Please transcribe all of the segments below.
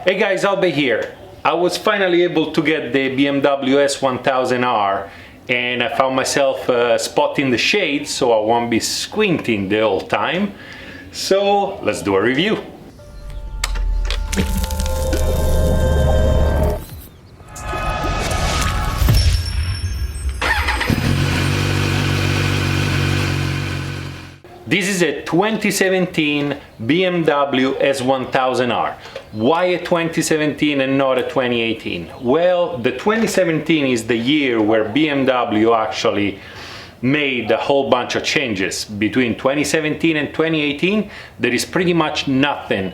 Hey guys, Albe here. I was finally able to get the BMW S1000R and I found myself spotting the shade so I won't be squinting the whole time. So let's do a review. This is a 2017 BMW S1000R. Why a 2017 and not a 2018? Well, the 2017 is the year where BMW actually made a whole bunch of changes. Between 2017 and 2018, there is pretty much nothing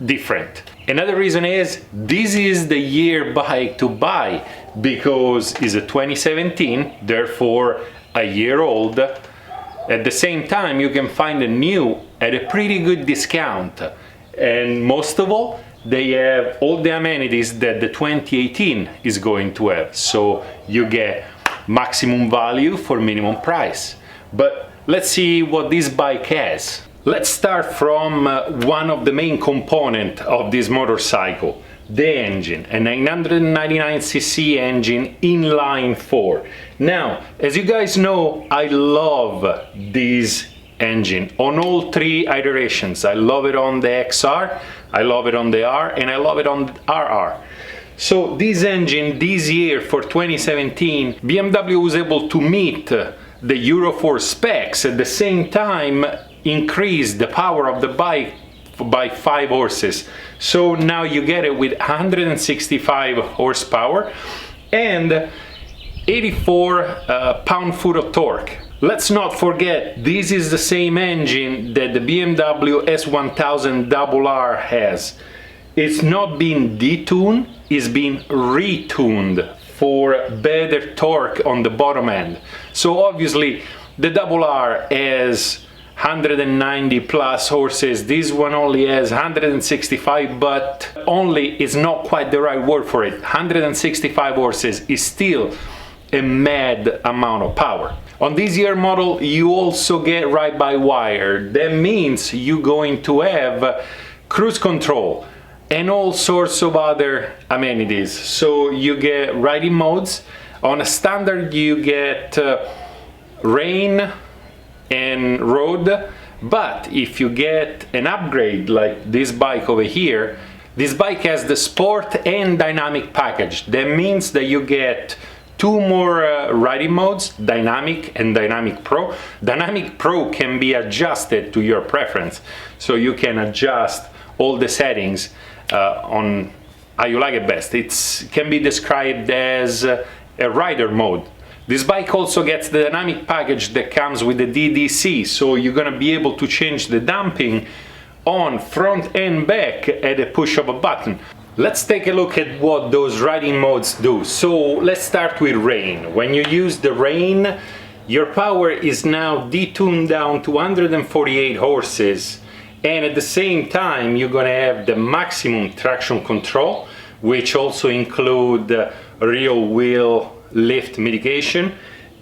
different. Another reason is this is the year bike to buy because it's a 2017, therefore a year old. At the same time, you can find a new at a pretty good discount. And most of all, they have all the amenities that the 2018 is going to have. So you get maximum value for minimum price. But let's see what this bike has. Let's start from one of the main components of this motorcycle. The engine, a 999cc engine inline 4. Now, as you guys know, I love this engine on all three iterations. I love it on the XR, I love it on the R, and I love it on RR. So this engine, this year for 2017, BMW was able to meet the Euro 4 specs, at the same time increase the power of the bike by 5 horses. So now you get it with 165 horsepower and 84 pound-foot of torque. Let's not forget, this is the same engine that the BMW S1000R has. It's not been detuned, it's been retuned for better torque on the bottom end. So obviously the R has 190 plus horses, this one only has 165, but only is not quite the right word for it. 165 horses is still a mad amount of power. On this year model you also get ride-by-wire. That means you're going to have cruise control and all sorts of other amenities. So you get riding modes. On a standard you get rain and road, but if you get an upgrade like this bike over here, this bike has the sport and dynamic package. That means that you get two more riding modes, dynamic and dynamic pro. Dynamic pro can be adjusted to your preference, so you can adjust all the settings on how you like it best. It can be described as a rider mode. This bike also gets the dynamic package that comes with the DDC, so you're gonna be able to change the damping on front and back at a push of a button. Let's take a look at what those riding modes do. So let's start with rain. When you use the rain, your power is now detuned down to 148 horses, and at the same time you're gonna have the maximum traction control, which also include rear wheel lift mitigation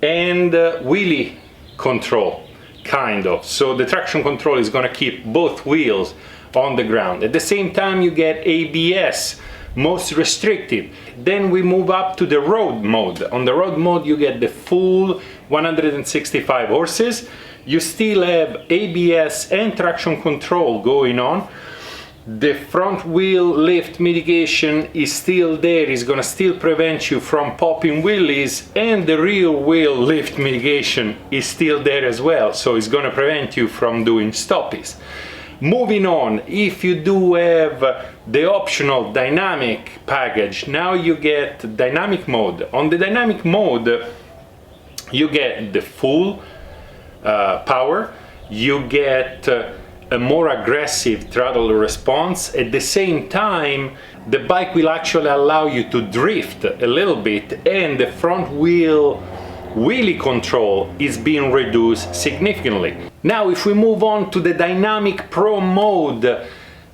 and wheelie control, kind of. So the traction control is going to keep both wheels on the ground. At the same time you get ABS, most restrictive. Then we move up to the road mode. On the road mode you get the full 165 horses. You still have ABS and traction control going on. The front wheel lift mitigation is still there, it's gonna still prevent you from popping wheelies, and the rear wheel lift mitigation is still there as well, so it's gonna prevent you from doing stoppies. Moving on, if you do have the optional dynamic package, now you get dynamic mode. On the dynamic mode you get the full power, you get a more aggressive throttle response. At the same time the bike will actually allow you to drift a little bit, and the front wheel wheelie control is being reduced significantly. Now if we move on to the dynamic pro mode,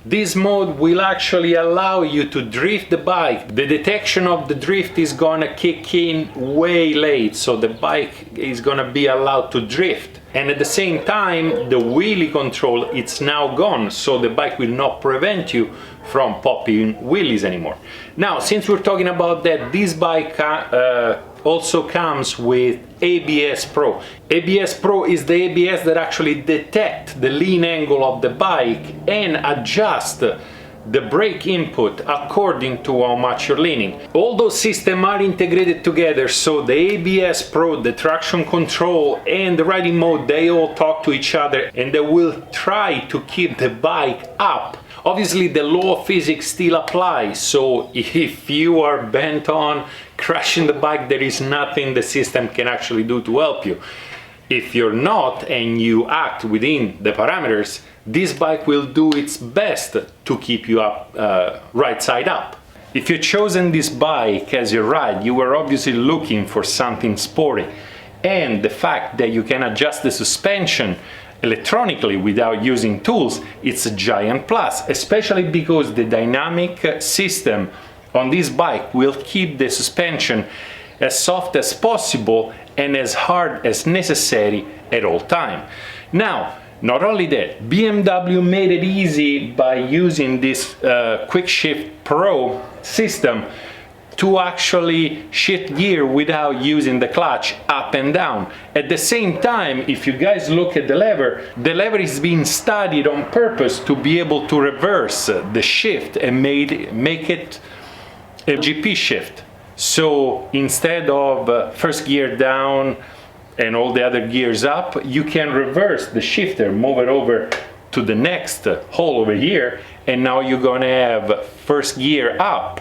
This mode will actually allow you to drift the bike. The detection of the drift is gonna kick in way late, so the bike is gonna be allowed to drift. And at the same time, the wheelie control, it's now gone, so the bike will not prevent you from popping wheelies anymore. Now, since we're talking about that, this bike also comes with ABS Pro. ABS Pro is the ABS that actually detects the lean angle of the bike and adjust the brake input according to how much you're leaning. All those systems are integrated together, so the ABS Pro, the traction control and the riding mode, they all talk to each other and they will try to keep the bike up. Obviously the law of physics still applies, so if you are bent on crashing the bike, there is nothing the system can actually do to help you. If you're not and you act within the parameters, this bike will do its best to keep you up, right side up. If you've chosen this bike as your ride, you were obviously looking for something sporty, and the fact that you can adjust the suspension electronically without using tools, it's a giant plus, especially because the dynamic system on this bike will keep the suspension as soft as possible and as hard as necessary at all time. Now, not only that, BMW made it easy by using this Quick Shift Pro system to actually shift gear without using the clutch up and down. At the same time, if you guys look at the lever is being studied on purpose to be able to reverse the shift and make it a GP shift. So instead of first gear down and all the other gears up, you can reverse the shifter, move it over to the next hole over here, and now you're gonna have first gear up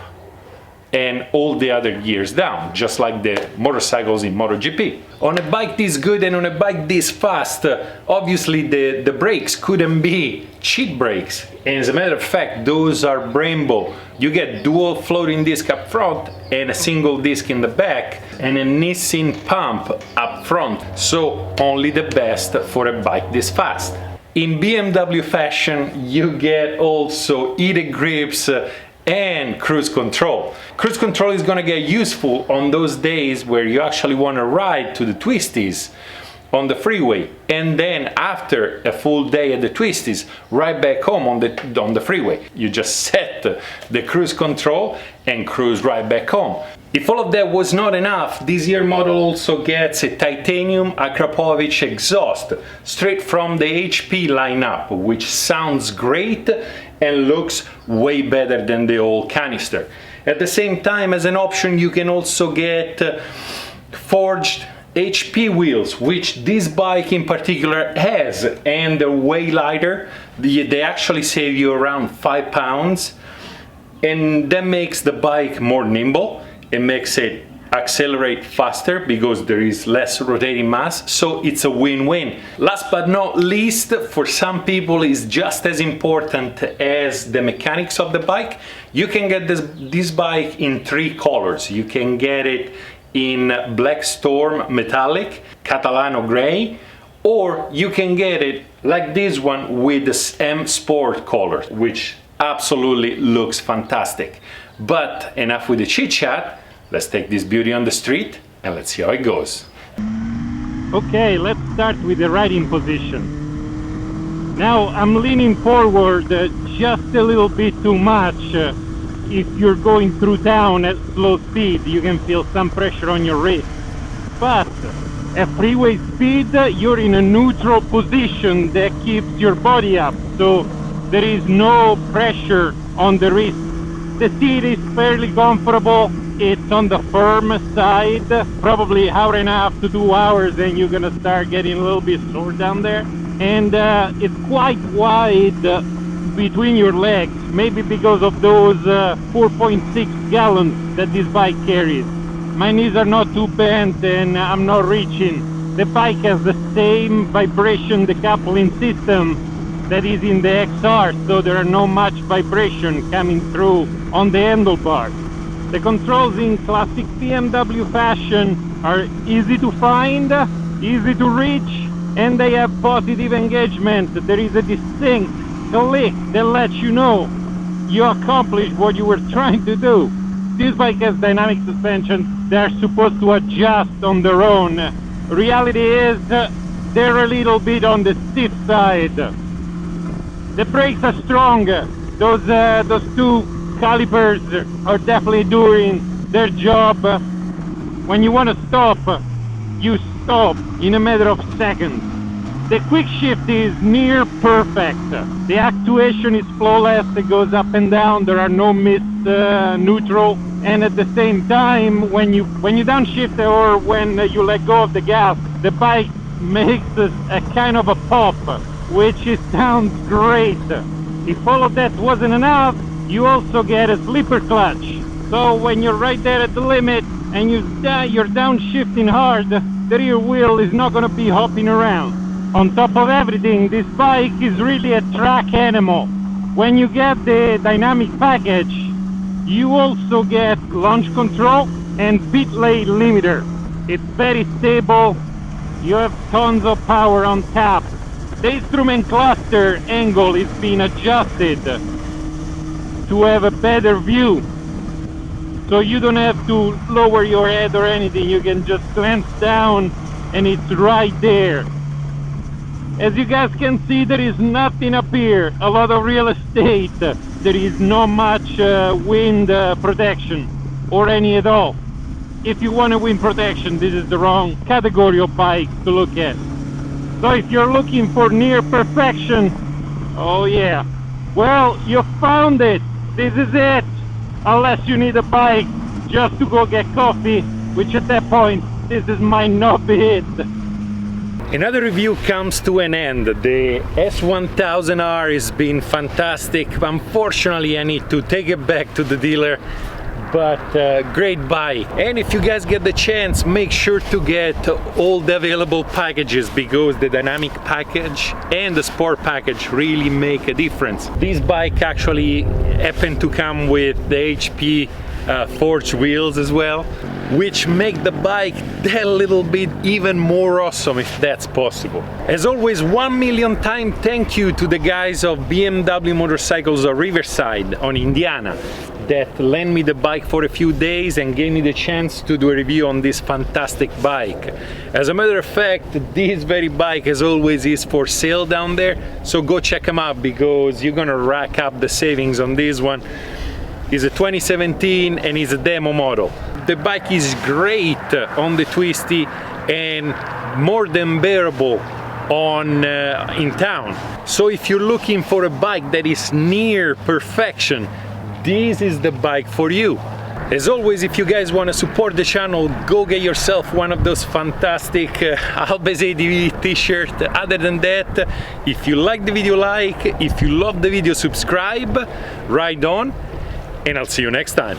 and all the other gears down, just like the motorcycles in MotoGP. On a bike this good and on a bike this fast, obviously the brakes couldn't be cheap brakes. And as a matter of fact, those are Brembo. You get dual floating disc up front and a single disc in the back and a Nissin pump up front. So only the best for a bike this fast. In BMW fashion, you get also heated grips and cruise control. Cruise control is gonna get useful on those days where you actually wanna ride to the twisties on the freeway, and then after a full day at the twisties, right back home on the freeway. You just set the cruise control and cruise right back home. If all of that was not enough, this year model also gets a titanium Akrapovic exhaust straight from the HP lineup, which sounds great and looks way better than the old canister. At the same time, as an option, you can also get forged HP wheels, which this bike in particular has, and they're way lighter. They actually save you around 5 pounds, and that makes the bike more nimble. It makes it accelerate faster because there is less rotating mass, so it's a win-win. Last but not least, for some people is just as important as the mechanics of the bike. You can get this bike in 3 colors. You can get it in Black Storm Metallic, Catalano Gray, or you can get it like this one with the M Sport color, which absolutely looks fantastic. But enough with the chit chat. Let's take this beauty on the street and let's see how it goes. Okay, let's start with the riding position. Now I'm leaning forward just a little bit too much. If you're going through town at slow speed, you can feel some pressure on your wrist. But at freeway speed, you're in a neutral position that keeps your body up, so there is no pressure on the wrist. The seat is fairly comfortable. It's on the firm side, probably hour and a half to 2 hours, and you're gonna start getting a little bit sore down there. And it's quite wide between your legs, maybe because of those 4.6 gallons that this bike carries. My knees are not too bent and I'm not reaching. The bike has the same vibration decoupling system that is in the XR, so there are no much vibration coming through on the handlebars. The controls in classic BMW fashion are easy to find, easy to reach, and they have positive engagement. There is a distinct a lick that lets you know you accomplished what you were trying to do. This bike has dynamic suspension. They're supposed to adjust on their own. Reality is they're a little bit on the stiff side. The brakes are strong. Those two calipers are definitely doing their job. When you want to stop, you stop in a matter of seconds. The quick shift is near perfect. The actuation is flawless. It goes up and down. There are no miss neutral. And at the same time, when you downshift or when you let go of the gas, the bike makes a kind of a pop, which sounds great. If all of that wasn't enough, you also get a slipper clutch. So when you're right there at the limit and you're downshifting hard, the rear wheel is not going to be hopping around. On top of everything, this bike is really a track animal. When you get the dynamic package, you also get launch control and pit lane limiter. It's very stable. You have tons of power on tap. The instrument cluster angle is being adjusted to have a better view. So you don't have to lower your head or anything. You can just glance down and it's right there. As you guys can see, there is nothing up here. A lot of real estate. There is not much wind protection or any at all. If you want a wind protection, this is the wrong category of bike to look at. So if you're looking for near perfection, oh yeah, well, you found it. This is it. Unless you need a bike just to go get coffee, which at that point, this might not be it. Another review comes to an end. The S1000R has been fantastic. Unfortunately, I need to take it back to the dealer, but great bike. And if you guys get the chance, make sure to get all the available packages, because the dynamic package and the sport package really make a difference. This bike actually happened to come with the HP forged wheels as well, which make the bike that little bit even more awesome, if that's possible. As always, 1,000,000 times thank you to the guys of BMW Motorcycles of Riverside on Indiana that lent me the bike for a few days and gave me the chance to do a review on this fantastic bike. As a matter of fact, this very bike, as always, is for sale down there, so go check them out, because you're gonna rack up the savings on this one. It's a 2017 and it's a demo model. The bike is great on the twisty and more than bearable on in town. So if you're looking for a bike that is near perfection, this is the bike for you. As always, if you guys want to support the channel, go get yourself one of those fantastic Albe t-shirt. Other than that, if you like the video, like. If you love the video, subscribe. Ride on, and I'll see you next time.